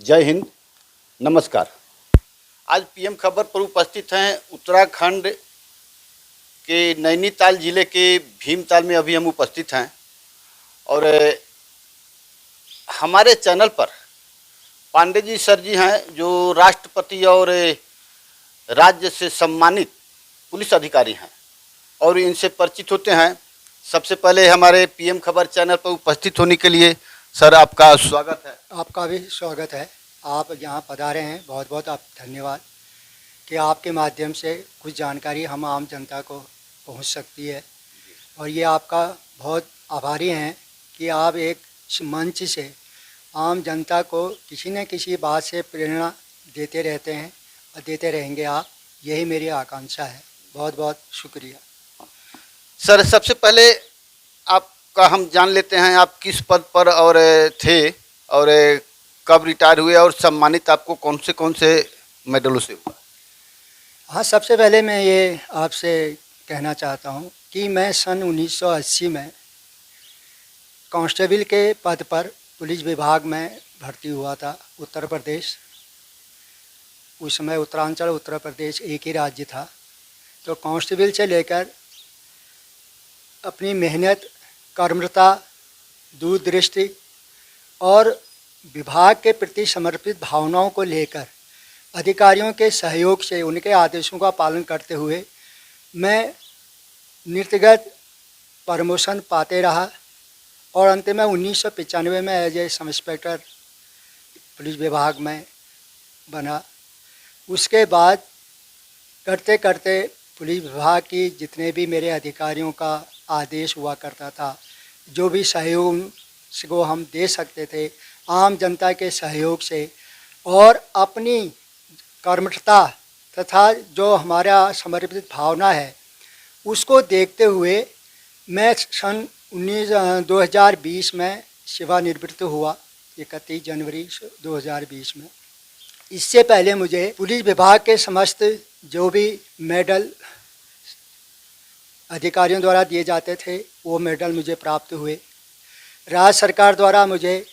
जय हिंद, नमस्कार। आज पीएम खबर पर उपस्थित हैं उत्तराखंड के नैनीताल जिले के भीमताल में अभी हम उपस्थित हैं और हमारे चैनल पर पांडे जी सर जी हैं जो राष्ट्रपति और राज्य से सम्मानित पुलिस अधिकारी हैं और इनसे परिचित होते हैं। सबसे पहले हमारे पीएम खबर चैनल पर उपस्थित होने के लिए सर आपका स्वागत है। आपका भी स्वागत है। आप यहाँ पधारे हैं, बहुत बहुत आप धन्यवाद कि आपके माध्यम से कुछ जानकारी हम आम जनता को पहुँच सकती है और ये आपका बहुत आभारी हैं कि आप एक मंच से आम जनता को किसी न किसी बात से प्रेरणा देते रहते हैं और देते रहेंगे आप, यही मेरी आकांक्षा है। बहुत बहुत शुक्रिया। सर सबसे पहले आपका हम जान लेते हैं, आप किस पद पर और थे और कब रिटायर हुए और सम्मानित आपको कौन से मेडलों से हुआ? हाँ, सबसे पहले मैं ये आपसे कहना चाहता हूँ कि मैं सन 1980 में कांस्टेबल के पद पर पुलिस विभाग में भर्ती हुआ था, उत्तर प्रदेश। उस समय उत्तरांचल उत्तर प्रदेश एक ही राज्य था। तो कांस्टेबल से लेकर अपनी मेहनत, कर्मठता, दूरदृष्टि और विभाग के प्रति समर्पित भावनाओं को लेकर अधिकारियों के सहयोग से उनके आदेशों का पालन करते हुए मैं नीतिगत प्रमोशन पाते रहा और अंत में 1995 में as a sub inspector police विभाग में बना। उसके बाद करते करते पुलिस विभाग की जितने भी मेरे अधिकारियों का आदेश हुआ करता था, जो भी सहयोग को हम दे सकते थे आम जनता के सहयोग से और अपनी कर्मठता तथा जो हमारा समर्पित भावना है उसको देखते हुए मैं सन 2020 में सेवानिवृत्त हुआ, 31 जनवरी 2020 में। इससे पहले मुझे पुलिस विभाग के समस्त जो भी मेडल अधिकारियों द्वारा दिए जाते थे वो मेडल मुझे प्राप्त हुए। राज्य सरकार द्वारा मुझे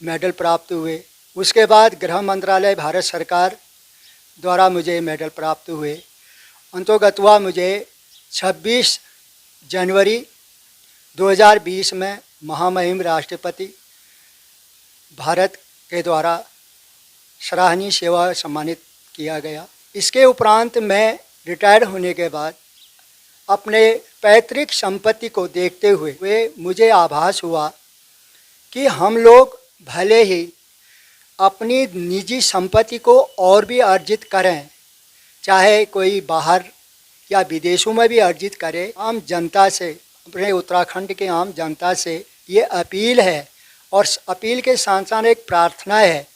मेडल प्राप्त हुए। उसके बाद गृह मंत्रालय भारत सरकार द्वारा मुझे मेडल प्राप्त हुए। अंतोगत्वा मुझे 26 जनवरी 2020 में महामहिम राष्ट्रपति भारत के द्वारा सराहनीय सेवा सम्मानित किया गया। इसके उपरांत मैं रिटायर होने के बाद अपने पैतृक संपत्ति को देखते हुए मुझे आभास हुआ कि हम लोग भले ही अपनी निजी संपत्ति को और भी अर्जित करें, चाहे कोई बाहर या विदेशों में भी अर्जित करे, आम जनता से, अपने उत्तराखंड के आम जनता से ये अपील है और अपील के साथ साथ एक प्रार्थना है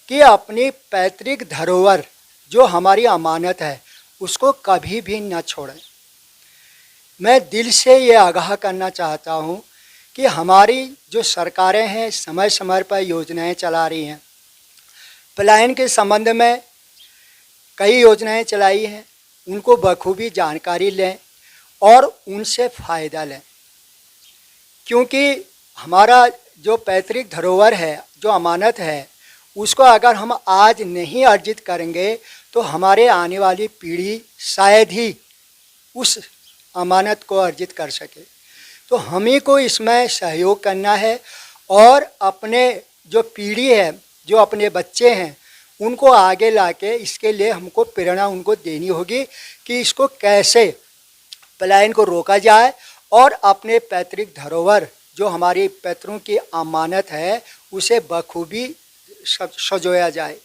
कि अपनी पैतृक धरोहर जो हमारी अमानत है उसको कभी भी न छोड़ें। मैं दिल से ये आगाह करना चाहता हूँ कि हमारी जो सरकारें हैं समय समय पर योजनाएं चला रही हैं। पलायन के संबंध में कई योजनाएं चलाई हैं, उनको बखूबी जानकारी लें और उनसे फ़ायदा लें, क्योंकि हमारा जो पैतृक धरोहर है, जो अमानत है, उसको अगर हम आज नहीं अर्जित करेंगे तो हमारे आने वाली पीढ़ी शायद ही उस अमानत को अर्जित कर सके। तो हम ही को इसमें सहयोग करना है और अपने जो पीढ़ी है, जो अपने बच्चे हैं, उनको आगे लाके इसके लिए हमको प्रेरणा उनको देनी होगी कि इसको कैसे पलायन को रोका जाए और अपने पैतृक धरोहर जो हमारी पैतरों की अमानत है उसे बखूबी सजोया जाए।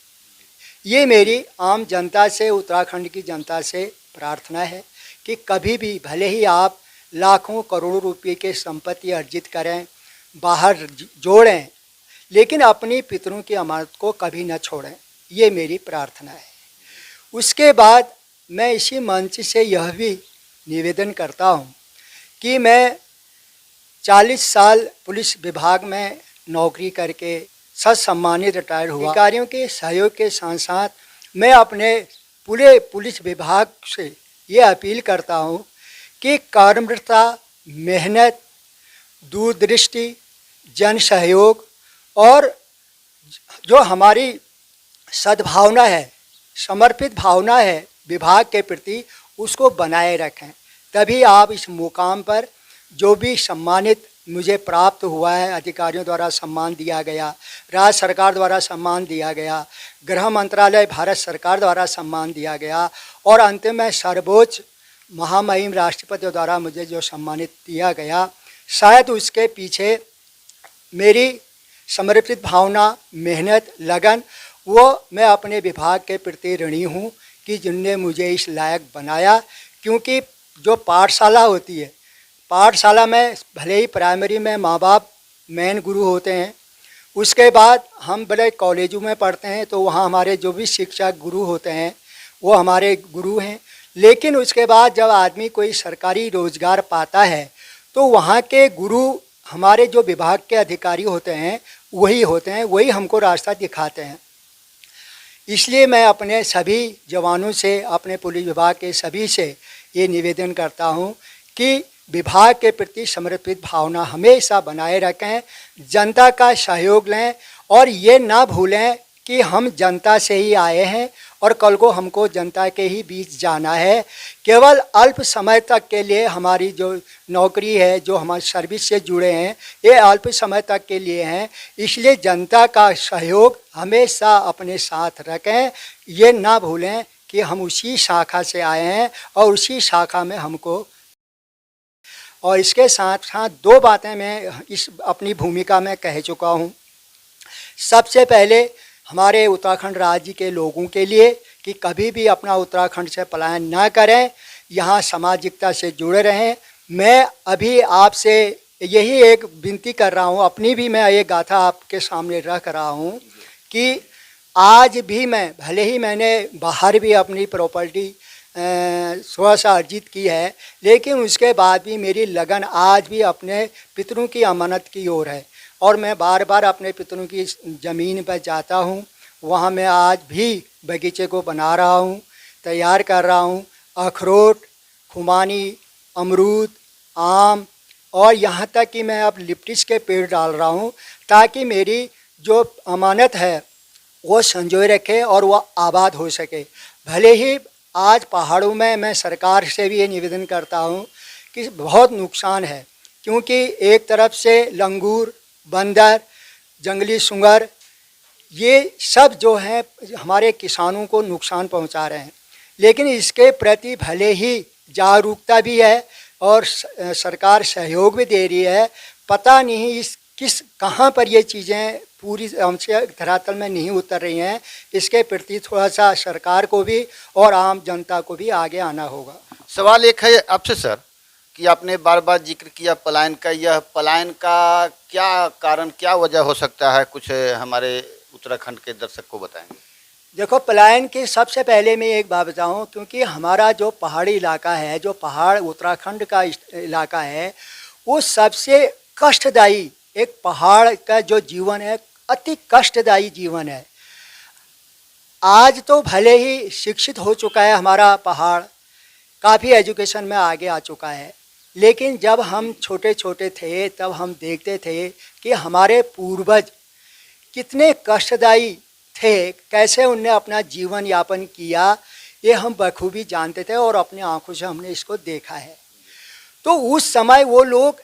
ये मेरी आम जनता से, उत्तराखंड की जनता से प्रार्थना है कि कभी भी भले ही आप लाखों करोड़ों रुपए के संपत्ति अर्जित करें, बाहर जोड़ें, लेकिन अपनी पितरों की अमानत को कभी न छोड़ें। ये मेरी प्रार्थना है। उसके बाद मैं इसी मंच से यह भी निवेदन करता हूँ कि मैं 40 साल पुलिस विभाग में नौकरी करके सत्सम्मानित रिटायर हुआ। अधिकारियों के सहयोग के साथ साथ मैं अपने पूरे पुलिस विभाग से ये अपील करता हूँ कि कर्मठता, मेहनत, दूरदृष्टि, जन सहयोग और जो हमारी सद्भावना है, समर्पित भावना है विभाग के प्रति, उसको बनाए रखें। तभी आप इस मुकाम पर जो भी सम्मानित मुझे प्राप्त हुआ है, अधिकारियों द्वारा सम्मान दिया गया, राज्य सरकार द्वारा सम्मान दिया गया, गृह मंत्रालय भारत सरकार द्वारा सम्मान दिया गया, और अंतिम में सर्वोच्च महामहिम राष्ट्रपति द्वारा मुझे जो सम्मानित दिया गया, शायद उसके पीछे मेरी समर्पित भावना, मेहनत, लगन, वो मैं अपने विभाग के प्रति ऋणी हूँ कि जिनने मुझे इस लायक बनाया। क्योंकि जो पाठशाला होती है, पाठशाला में भले ही प्राइमरी में माँ बाप मेन गुरु होते हैं, उसके बाद हम बड़े कॉलेजों में पढ़ते हैं तो वहाँ हमारे जो भी शिक्षक गुरु होते हैं वो हमारे गुरु हैं। लेकिन उसके बाद जब आदमी कोई सरकारी रोजगार पाता है तो वहाँ के गुरु हमारे जो विभाग के अधिकारी होते हैं वही होते हैं, वही हमको रास्ता दिखाते हैं। इसलिए मैं अपने सभी जवानों से, अपने पुलिस विभाग के सभी से ये निवेदन करता हूँ कि विभाग के प्रति समर्पित भावना हमेशा बनाए रखें, जनता का सहयोग लें और ये ना भूलें कि हम जनता से ही आए हैं और कल को हमको जनता के ही बीच जाना है। केवल अल्प समय तक के लिए हमारी जो नौकरी है, जो हमारी सर्विस से जुड़े हैं, ये अल्प समय तक के लिए हैं। इसलिए जनता का सहयोग हमेशा अपने साथ रखें, ये ना भूलें कि हम उसी शाखा से आए हैं और उसी शाखा में हमको। और इसके साथ साथ दो बातें मैं इस अपनी भूमिका में कह चुका हूँ। सबसे पहले हमारे उत्तराखंड राज्य के लोगों के लिए कि कभी भी अपना उत्तराखंड से पलायन ना करें, यहाँ सामाजिकता से जुड़े रहें। मैं अभी आपसे यही एक विनती कर रहा हूँ, अपनी भी मैं ये गाथा आपके सामने रख रहा हूँ कि आज भी मैं, भले ही मैंने बाहर भी अपनी प्रॉपर्टी स्वयं से अर्जित की है, लेकिन उसके बाद भी मेरी लगन आज भी अपने पितरों की अमानत की ओर है और मैं बार बार अपने पितरों की ज़मीन पर जाता हूँ। वहाँ मैं आज भी बगीचे को बना रहा हूँ, तैयार कर रहा हूँ। अखरोट, खुमानी, अमरूद, आम और यहाँ तक कि मैं अब लिप्टिस के पेड़ डाल रहा हूँ ताकि मेरी जो अमानत है वो संजोए रखे और वह आबाद हो सके। भले ही आज पहाड़ों में मैं सरकार से भी ये निवेदन करता हूँ कि बहुत नुकसान है, क्योंकि एक तरफ से लंगूर, बंदर, जंगली सुंगर, ये सब जो हैं हमारे किसानों को नुकसान पहुंचा रहे हैं। लेकिन इसके प्रति भले ही जागरूकता भी है और सरकार सहयोग भी दे रही है, पता नहीं इस कहाँ पर ये चीज़ें पूरी हमसे धरातल में नहीं उतर रही हैं। इसके प्रति थोड़ा सा सरकार को भी और आम जनता को भी आगे आना होगा। सवाल एक है आपसे सर कि आपने बार बार जिक्र किया पलायन का, यह पलायन का क्या कारण, क्या वजह हो सकता है, कुछ हमारे उत्तराखंड के दर्शक को बताएंगे? देखो, पलायन की सबसे पहले मैं एक बात बताऊं, क्योंकि हमारा जो पहाड़ी इलाका है, जो पहाड़ उत्तराखंड का इलाका है, वो सबसे कष्टदायी, एक पहाड़ का जो जीवन है अति कष्टदायी जीवन है। आज तो भले ही शिक्षित हो चुका है हमारा पहाड़, काफ़ी एजुकेशन में आगे आ चुका है, लेकिन जब हम छोटे छोटे थे तब हम देखते थे कि हमारे पूर्वज कितने कष्टदायी थे, कैसे उनने अपना जीवन यापन किया, ये हम बखूबी जानते थे और अपनी आंखों से हमने इसको देखा है। तो उस समय वो लोग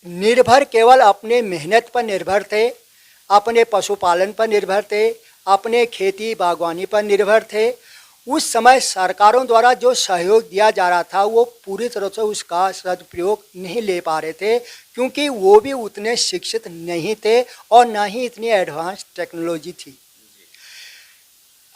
निर्भर केवल अपने मेहनत पर निर्भर थे, अपने पशुपालन पर निर्भर थे, अपने खेती बागवानी पर निर्भर थे। उस समय सरकारों द्वारा जो सहयोग दिया जा रहा था वो पूरी तरह से उसका सदुपयोग नहीं ले पा रहे थे, क्योंकि वो भी उतने शिक्षित नहीं थे और ना ही इतनी एडवांस टेक्नोलॉजी थी।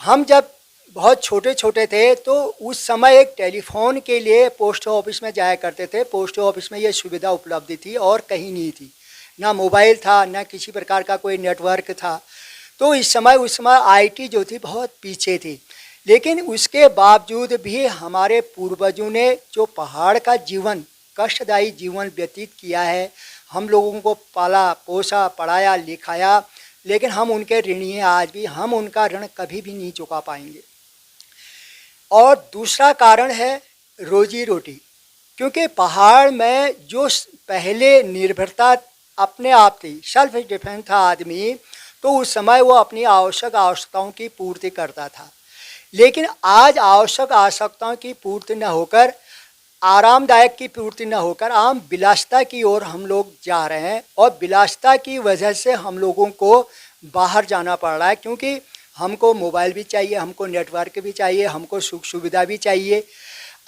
हम जब बहुत छोटे छोटे थे तो उस समय एक टेलीफोन के लिए पोस्ट ऑफिस में जाया करते थे। पोस्ट ऑफिस में ये सुविधा उपलब्ध थी और कहीं नहीं थी, ना मोबाइल था, ना किसी प्रकार का कोई नेटवर्क था। तो उस समय आईटी जो थी बहुत पीछे थी। लेकिन उसके बावजूद भी हमारे पूर्वजों ने जो पहाड़ का जीवन, कष्टदायी जीवन व्यतीत किया है, हम लोगों को पाला पोसा, पढ़ाया लिखाया, लेकिन हम उनके ऋणी हैं। आज भी हम उनका ऋण कभी भी नहीं चुका पाएंगे। और दूसरा कारण है रोजी रोटी, क्योंकि पहाड़ में जो पहले निर्भरता अपने आप थी, सेल्फ डिफेंस था आदमी, तो उस समय वो अपनी आवश्यकताओं की पूर्ति करता था। लेकिन आज आवश्यक आवश्यकताओं की पूर्ति न होकर, आरामदायक की पूर्ति न होकर आम विलासिता की ओर हम लोग जा रहे हैं, और विलासिता की वजह से हम लोगों को बाहर जाना पड़ रहा है, क्योंकि हमको मोबाइल भी चाहिए, हमको नेटवर्क भी चाहिए, हमको सुख सुविधा भी चाहिए।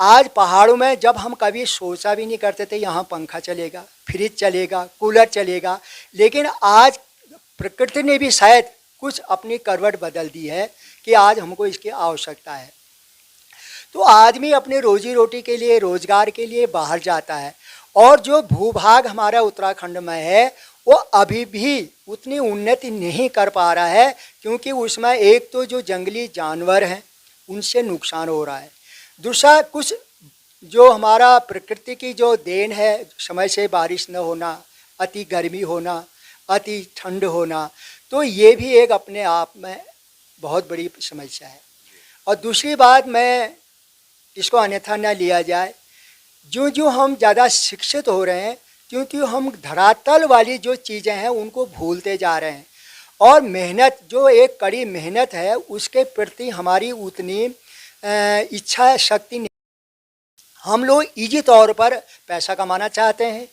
आज पहाड़ों में जब हम कभी सोचा भी नहीं करते थे यहाँ पंखा चलेगा, फ्रिज चलेगा, कूलर चलेगा, लेकिन आज प्रकृति ने भी शायद कुछ अपनी करवट बदल दी है कि आज हमको इसकी आवश्यकता है। तो आदमी अपने रोजी रोटी के लिए, रोजगार के लिए बाहर जाता है, और जो भूभाग हमारा उत्तराखंड में है वो अभी भी उतनी उन्नति नहीं कर पा रहा है, क्योंकि उसमें एक तो जो जंगली जानवर हैं उनसे नुकसान हो रहा है, दूसरा कुछ जो हमारा प्रकृति की जो देन है, समय से बारिश न होना, अति गर्मी होना, अति ठंड होना, तो ये भी एक अपने आप में बहुत बड़ी समस्या है। और दूसरी बात, मैं इसको अन्यथा न लिया जाए, जो हम ज़्यादा शिक्षित हो रहे हैं, क्योंकि हम धरातल वाली जो चीज़ें हैं उनको भूलते जा रहे हैं, और मेहनत, जो एक कड़ी मेहनत है, उसके प्रति हमारी उतनी इच्छा शक्ति नहीं। हम लोग इजी तौर पर पैसा कमाना चाहते हैं,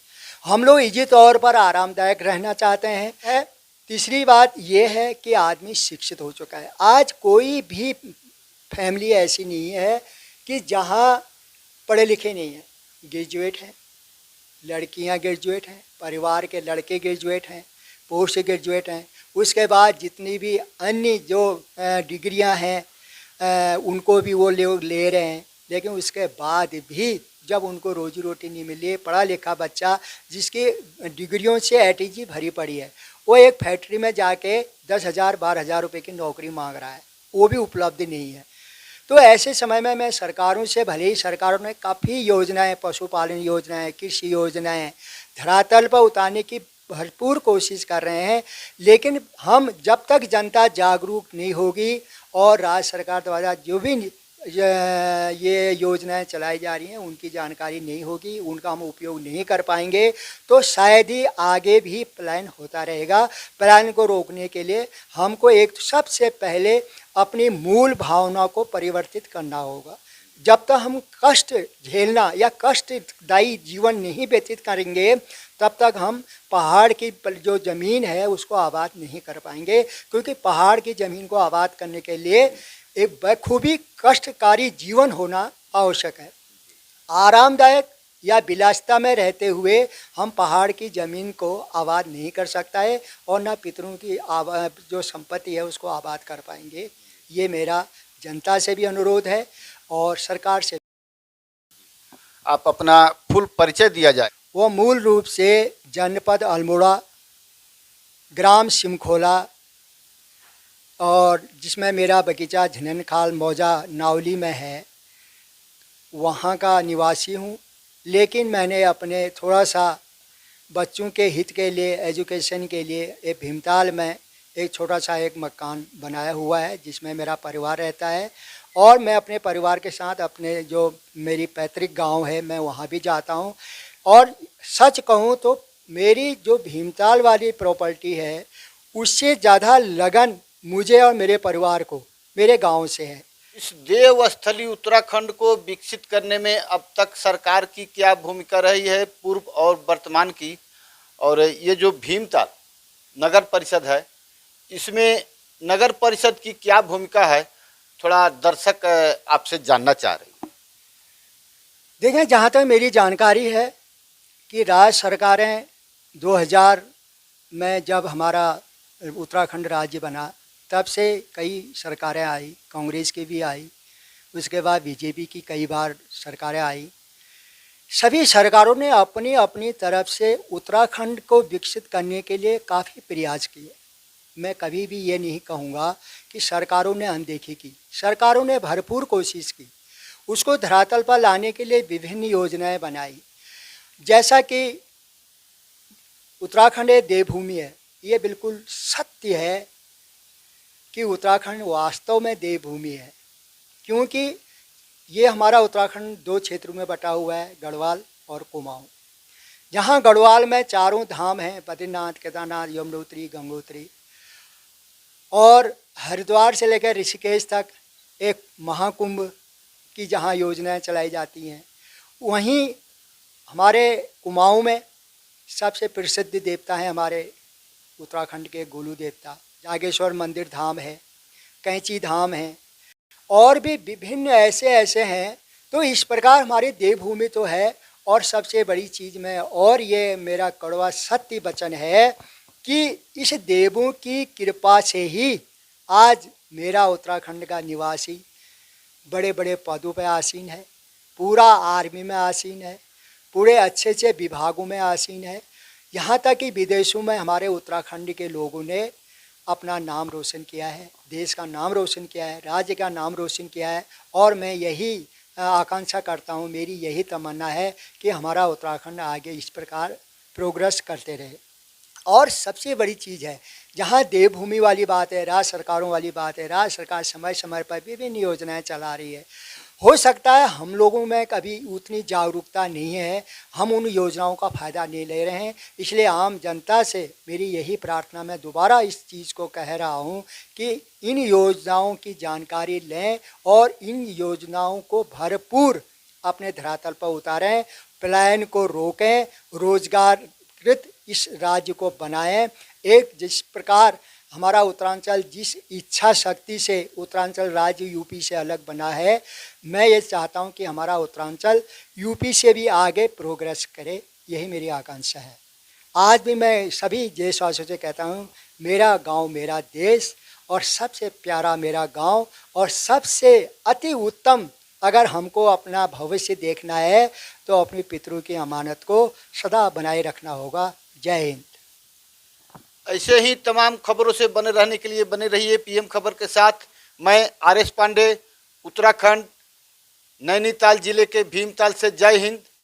हम लोग इजी तौर पर आरामदायक रहना चाहते हैं। तीसरी बात यह है कि आदमी शिक्षित हो चुका है। आज कोई भी फैमिली ऐसी नहीं है कि जहाँ पढ़े लिखे नहीं हैं, ग्रेजुएट हैं, लड़कियां ग्रेजुएट हैं, परिवार के लड़के ग्रेजुएट हैं, पोस्ट ग्रेजुएट हैं, उसके बाद जितनी भी अन्य जो डिग्रियां हैं उनको भी वो लोग ले रहे हैं। लेकिन उसके बाद भी जब उनको रोजी रोटी नहीं मिली, पढ़ा लिखा बच्चा जिसकी डिग्रियों से एटीजी भरी पड़ी है, वो एक फैक्ट्री में जाके 10,000 12,000 रुपये की नौकरी मांग रहा है, वो भी उपलब्ध नहीं है। तो ऐसे समय में मैं सरकारों से, भले ही सरकारों ने काफ़ी योजनाएं, पशुपालन योजनाएं, कृषि योजनाएं धरातल पर उतारने की भरपूर कोशिश कर रहे हैं, लेकिन हम जब तक जनता जागरूक नहीं होगी और राज्य सरकार द्वारा जो भी ये योजनाएं चलाई जा रही हैं उनकी जानकारी नहीं होगी, उनका हम उपयोग नहीं कर पाएंगे, तो शायद ही आगे भी पलायन होता रहेगा। पलायन को रोकने के लिए हमको एक तो सबसे पहले अपनी मूल भावना को परिवर्तित करना होगा। जब तक हम कष्ट झेलना या कष्टदायी जीवन नहीं व्यतीत करेंगे, तब तक हम पहाड़ की जो ज़मीन है उसको आबाद नहीं कर पाएंगे, क्योंकि पहाड़ की ज़मीन को आबाद करने के लिए एक बखूबी कष्टकारी जीवन होना आवश्यक है। आरामदायक या विलासिता में रहते हुए हम पहाड़ की ज़मीन को आबाद नहीं कर सकता है, और न पितरों की जो संपत्ति है उसको आबाद कर पाएंगे। ये मेरा जनता से भी अनुरोध है और सरकार से। आप अपना फुल परिचय दिया जाए। वो मूल रूप से जनपद अल्मोड़ा, ग्राम सिमखोला, और जिसमें मेरा बगीचा झननखाल मौजा नावली में है, वहाँ का निवासी हूँ। लेकिन मैंने अपने थोड़ा सा बच्चों के हित के लिए, एजुकेशन के लिए, एक भीमताल में एक छोटा सा एक मकान बनाया हुआ है जिसमें मेरा परिवार रहता है, और मैं अपने परिवार के साथ अपने जो मेरी पैतृक गांव है मैं वहाँ भी जाता हूँ। और सच कहूँ तो मेरी जो भीमताल वाली प्रॉपर्टी है उससे ज़्यादा लगन मुझे और मेरे परिवार को मेरे गांव से है। इस देवस्थली उत्तराखंड को विकसित करने में अब तक सरकार की क्या भूमिका रही है, पूर्व और वर्तमान की, और ये जो भीमताल नगर परिषद है इसमें नगर परिषद की क्या भूमिका है, थोड़ा दर्शक आपसे जानना चाह रहे हैं। देखें, जहाँ तक मेरी जानकारी है कि राज्य सरकारें 2000 में जब हमारा उत्तराखंड राज्य बना तब से कई सरकारें आई, कांग्रेस की भी आई, उसके बाद बीजेपी की कई बार सरकारें आई। सभी सरकारों ने अपनी अपनी तरफ से उत्तराखंड को विकसित करने के लिए काफ़ी प्रयास किए। मैं कभी भी ये नहीं कहूँगा कि सरकारों ने अनदेखी की, सरकारों ने भरपूर कोशिश की, उसको धरातल पर लाने के लिए विभिन्न योजनाएं बनाई। जैसा कि उत्तराखंड एक देवभूमि है, ये बिल्कुल सत्य है कि उत्तराखंड वास्तव में देवभूमि है, क्योंकि ये हमारा उत्तराखंड 2 क्षेत्रों में बटा हुआ है, गढ़वाल और कुमाऊं। जहाँ गढ़वाल में चारों धाम हैं, बद्रीनाथ, केदारनाथ, यमुनोत्री, गंगोत्री, और हरिद्वार से लेकर ऋषिकेश तक एक महाकुंभ की जहाँ योजनाएं चलाई जाती हैं, वहीं हमारे कुमाऊं में सबसे प्रसिद्ध देवता हैं हमारे उत्तराखंड के गोलू देवता, जागेश्वर मंदिर धाम है, कैंची धाम है, और भी विभिन्न ऐसे ऐसे हैं। तो इस प्रकार हमारी देवभूमि तो है। और सबसे बड़ी चीज़ में, और ये मेरा कड़वा सत्य वचन है कि इस देवों की कृपा से ही आज मेरा उत्तराखंड का निवासी बड़े बड़े पदों पर आसीन है, पूरा आर्मी में आसीन है, पूरे अच्छे अच्छे विभागों में आसीन है। यहाँ तक कि विदेशों में हमारे उत्तराखंड के लोगों ने अपना नाम रोशन किया है, देश का नाम रोशन किया है, राज्य का नाम रोशन किया है। और मैं यही आकांक्षा करता हूँ, मेरी यही तमन्ना है कि हमारा उत्तराखंड आगे इस प्रकार प्रोग्रेस करते रहे। और सबसे बड़ी चीज़ है, जहाँ देवभूमि वाली बात है, राज्य सरकारों वाली बात है, राज्य सरकार समय समय पर विभिन्न योजनाएं चला रही है। हो सकता है हम लोगों में कभी उतनी जागरूकता नहीं है, हम उन योजनाओं का फ़ायदा नहीं ले रहे हैं। इसलिए आम जनता से मेरी यही प्रार्थना, मैं दोबारा इस चीज़ को कह रहा हूँ कि इन योजनाओं की जानकारी लें और इन योजनाओं को भरपूर अपने धरातल पर उतारें, पलायन को रोकें, रोजगारकृत इस राज्य को बनाएं। एक जिस प्रकार हमारा उत्तरांचल जिस इच्छा शक्ति से उत्तरांचल राज्य यूपी से अलग बना है, मैं ये चाहता हूँ कि हमारा उत्तरांचल यूपी से भी आगे प्रोग्रेस करे, यही मेरी आकांक्षा है। आज भी मैं सभी देशवासियों से कहता हूँ, मेरा गांव मेरा देश, और सबसे प्यारा मेरा गांव, और सबसे अति उत्तम अगर हमको अपना भविष्य देखना है तो अपनी पितरों की अमानत को सदा बनाए रखना होगा। जय हिंद। ऐसे ही तमाम खबरों से बने रहने के लिए बने रहिए पीएम खबर के साथ। मैं आर एस पांडे, उत्तराखंड नैनीताल जिले के भीमताल से। जय हिंद,